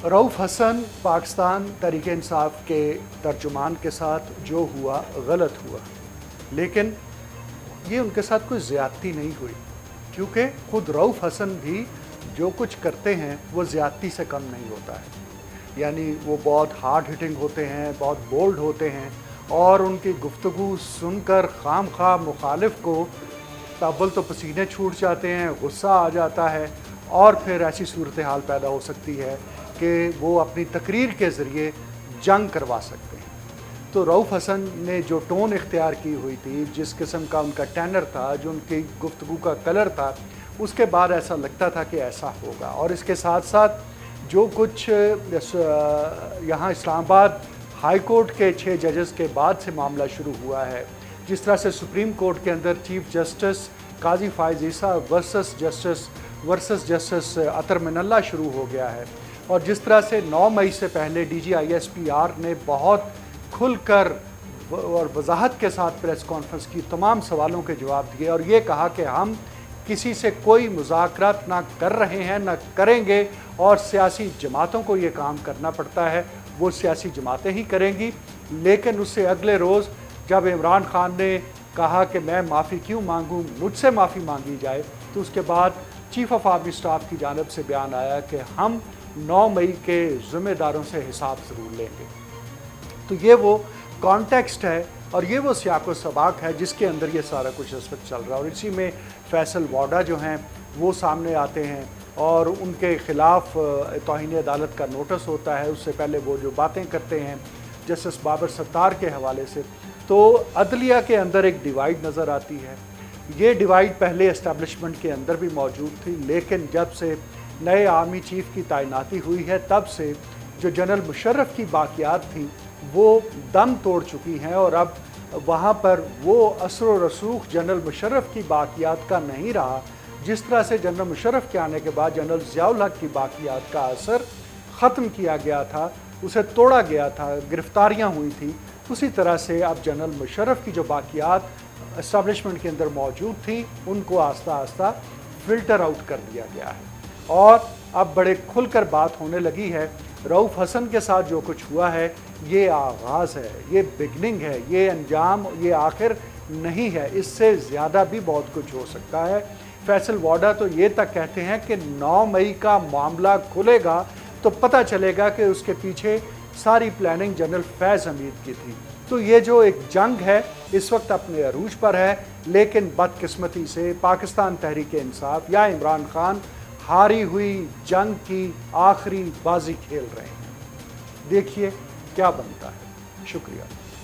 रऊफ़ हसन पाकिस्तान तहरीक इंसाफ के तर्जुमान के साथ जो हुआ गलत हुआ, लेकिन ये उनके साथ कोई ज़्यादती नहीं हुई, क्योंकि ख़ुद रऊफ़ हसन भी जो कुछ करते हैं वो ज़्यादती से कम नहीं होता है। यानी वो बहुत हार्ड हिटिंग होते हैं, बहुत बोल्ड होते हैं, और उनकी गुफ्तगू सुनकर खामखा मुखालिफ को अव्वल तो पसीने छूट जाते हैं, गुस्सा आ जाता है, और फिर ऐसी सूरत हाल पैदा हो सकती है कि वो अपनी तकरीर के ज़रिए जंग करवा सकते हैं। तो रऊफ़ हसन ने जो टोन इख्तियार की हुई थी, जिस किस्म का उनका टेनर था, जो उनकी गुफ्तगू का कलर था, उसके बाद ऐसा लगता था कि ऐसा होगा। और इसके साथ साथ जो कुछ यहाँ इस्लामाबाद हाई कोर्ट के 6 जजेस के बाद से मामला शुरू हुआ है, जिस तरह से सुप्रीम कोर्ट के अंदर चीफ जस्टिस काजी फायज़ ईसा वर्सेस जस्टिस अतर मिनल्ला शुरू हो गया है, और जिस तरह से 9 मई से पहले DGISPR ने बहुत खुलकर और वजाहत के साथ प्रेस कॉन्फ्रेंस की, तमाम सवालों के जवाब दिए और ये कहा कि हम किसी से कोई मुज़ाकरात ना कर रहे हैं, ना करेंगे, और सियासी जमातों को ये काम करना पड़ता है, वो सियासी जमातें ही करेंगी। लेकिन उससे अगले रोज़ जब इमरान खान ने कहा कि मैं माफ़ी क्यों मांगूं, मुझसे माफ़ी मांगी जाए, तो उसके बाद चीफ ऑफ आर्मी स्टाफ की जानिब से बयान आया कि हम 9 मई के ज़िम्मेदारों से हिसाब ज़रूर लेंगे। तो ये वो कॉन्टेक्स्ट है और ये वो सियाक़ो सबाक है जिसके अंदर ये सारा कुछ इस वक्त चल रहा है। और इसी में फैसल वाडा जो हैं वो सामने आते हैं और उनके ख़िलाफ़ तौहीन अदालत का नोटिस होता है। उससे पहले वो जो बातें करते हैं जस्टिस बाबर सत्तार के हवाले से, तो अदलिया के अंदर एक डिवाइड नज़र आती है। ये डिवाइड पहले इस्टेब्लिशमेंट के अंदर भी मौजूद थी, लेकिन जब से नए आर्मी चीफ़ की तैनाती हुई है तब से जो जनरल मुशर्रफ की बाक़ियात थी वो दम तोड़ चुकी हैं, और अब वहाँ पर वो असर व रसूख जनरल मुशर्रफ की बाक़ियात का नहीं रहा। जिस तरह से जनरल मुशर्रफ के आने के बाद जनरल ज़ियाउल हक़ की बाक़ियात का असर ख़त्म किया गया था, उसे तोड़ा गया था, गिरफ़्तारियाँ हुई थी, उसी तरह से अब जनरल मुशर्रफ की जो बाक़ियात एस्टेब्लिशमेंट के अंदर मौजूद थी उनको आस्ता आस्ता फ़िल्टर आउट कर दिया गया है। और अब बड़े खुलकर बात होने लगी है। रऊफ़ हसन के साथ जो कुछ हुआ है ये आगाज़ है, ये बिगनिंग है, ये अंजाम, ये आखिर नहीं है, इससे ज़्यादा भी बहुत कुछ हो सकता है। फैसल वाडा तो ये तक कहते हैं कि 9 मई का मामला खुलेगा तो पता चलेगा कि उसके पीछे सारी प्लानिंग जनरल फैज़ हमीद की थी। तो ये जो एक जंग है इस वक्त अपने अरूज पर है, लेकिन बदकिस्मती से पाकिस्तान तहरीक इंसाफ या इमरान खान हारी हुई जंग की आखिरी बाजी खेल रहे हैं। देखिए क्या बनता है। शुक्रिया।